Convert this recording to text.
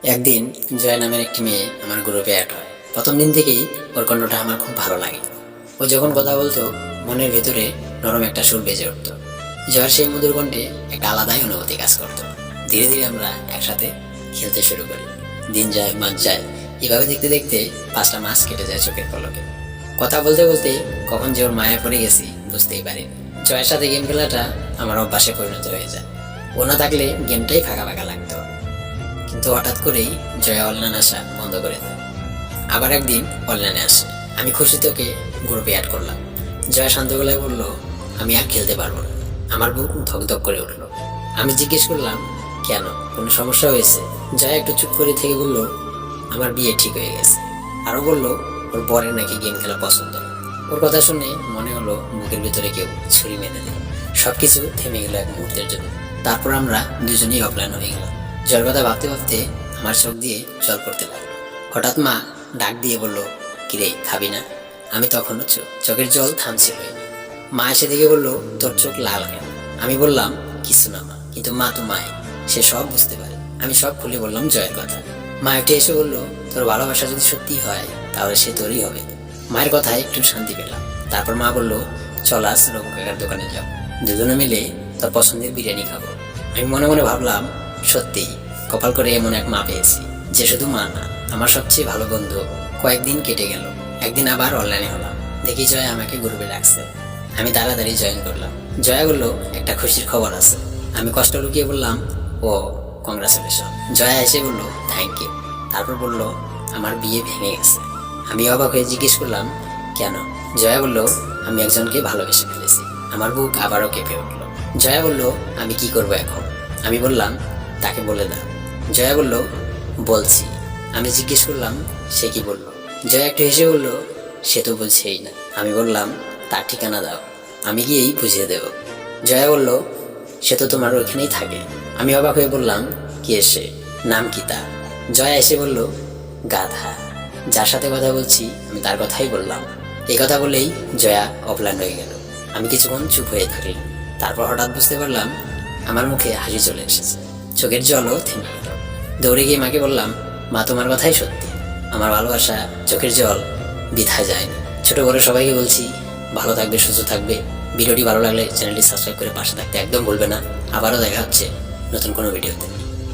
একদিন জয় নামের একটি মেয়ে আমার গ্রুপে অ্যাড হয়। প্রথম দিন থেকেই ওর কণ্ঠটা আমার খুব ভালো লাগে। ও যখন কথা বলতো মনের ভেতরে নরম একটা সুর বেজে উঠতো। জয়ের সেই মধুর কণ্ঠে একটা আলাদাই অনুভূতি কাজ করতো। ধীরে ধীরে আমরা একসাথে খেলতে শুরু করি। দিন যায় মাস যায়, এভাবে দেখতে দেখতে 5টা মাস কেটে যায় চোখের পলকে। কথা বলতে বলতে কখন যে ওর মায়া পড়ে গেছি বুঝতেই পারিনি। জয়ের সাথে গেম খেলাটা আমার অভ্যাসে পরিণত হয়ে যায়। ও না থাকলে গেমটাই ফাঁকা ফাঁকা লাগতো। কিন্তু হঠাৎ করেই জয়া অনলাইন আসা বন্ধ করে দেয়। আবার একদিন অনলাইনে আসে, আমি খুশিতে ওকে গ্রুপে অ্যাড করলাম। জয়া শান্ত গলায় বলল, আমি আর খেলতে পারবো না। আমার বুক ধক ধক করে উঠলো। আমি জিজ্ঞেস করলাম, কেন, কোনো সমস্যা হয়েছে? জয়া একটু চুপ করে থেকে বলল, আমার বিয়ে ঠিক হয়ে গেছে। আরও বলল, ওর বরের নাকি গেম খেলা পছন্দ না। ওর কথা শুনে মনে হলো বুকের ভিতরে কেউ ছুরি মেরে দেয়। সবকিছু থেমে গেল এক মুহূর্তের জন্য। তারপর আমরা দুজনেই অফলাইন হয়ে গেলাম। জয়ের কথা ভাবতে ভাবতে আমার চোখ দিয়ে জল পড়তে লাগলো। হঠাৎ মা ডাক দিয়ে বলল, কিরে খাবি না? আমি তখনও চোখের জল থামছিল না। মা এসে দেখে বলল, তোর চোখ লাল কেন? আমি বললাম, কিছু না মা। কিন্তু মা তো মাই, সে সব বুঝতে পারে। আমি সব খুলে বললাম জয়ের কথা। মা একটু এসে বলল, তোর ভালোবাসা যদি সত্যি হয় তাহলে সে তোরই হবে। মায়ের কথায় একটু শান্তি পেলাম। তারপর মা বলল, চল আজ রঘু কাকার দোকানে যাও, দুজনে মিলে তোর পছন্দের বিরিয়ানি খাবো। আমি মনে মনে ভাবলাম, সত্যি কপাল করে এমন এক মা পেয়েছি যে শুধু মা না, আমার সবচেয়ে ভালো বন্ধু। কয়েকদিন কেটে গেল। একদিন আবার অনলাইনে হলাম। দেখি জয়া আমাকে গ্রুপে রাখছে। আমি তাড়াতাড়ি জয়েন করলাম। জয়া বলল, একটা খুশির খবর আছে। আমি কষ্ট লুকিয়ে বললাম, ও কংগ্রাচুলেশন। জয়া এসে বলল, থ্যাংক ইউ। তারপর বলল, আমার বিয়ে ভেঙে গেছে। আমি অবাক হয়ে জিজ্ঞেস করলাম, কেন? জয়া বলল, আমি একজনকে ভালোবেসে ফেলেছি। আমার বুক আবারও কেঁপে উঠল। জয়া বলল, আমি কি করব এখন? আমি বললাম, তাকে বলে দাও। জয়া বলল, বলছি। আমি জিজ্ঞেস করলাম, সে কি বলল? জয়া একটু হেসে বলল, সে তো বলছেই না। আমি বললাম, তার ঠিকানা দাও, আমি গিয়েই বুঝিয়ে দেব। জয়া বলল, সে তো তোমার ওইখানেই থাকে। আমি অবাক হয়ে বললাম, কে সে? নাম কি তার? জয়া এসে বলল, গাধা। যার সাথে কথা বলছি আমি তার কথাই বললাম। এই কথা বলেই জয়া অফলাইন হয়ে গেল। আমি কিছুক্ষণ চুপ হয়ে থাকলাম। তারপর হঠাৎ বুঝতে পারলাম আমার মুখে হাসি চলে এসেছে। চোখের জলও থেমে গেল। দৌড়ে গিয়ে মাকে বললাম, মা তোমার কথাই সত্যি। আমার ভালোবাসা, চোখের জল বৃথা যায়নি। ছোট বড় সবাইকে বলছি, ভালো থাকবে, সুস্থ থাকবে। ভিডিওটি ভালো লাগলে চ্যানেলটি সাবস্ক্রাইব করে পাশে থাকতে একদম ভুলবে না। আবারও দেখা হচ্ছে নতুন কোনো ভিডিওতে।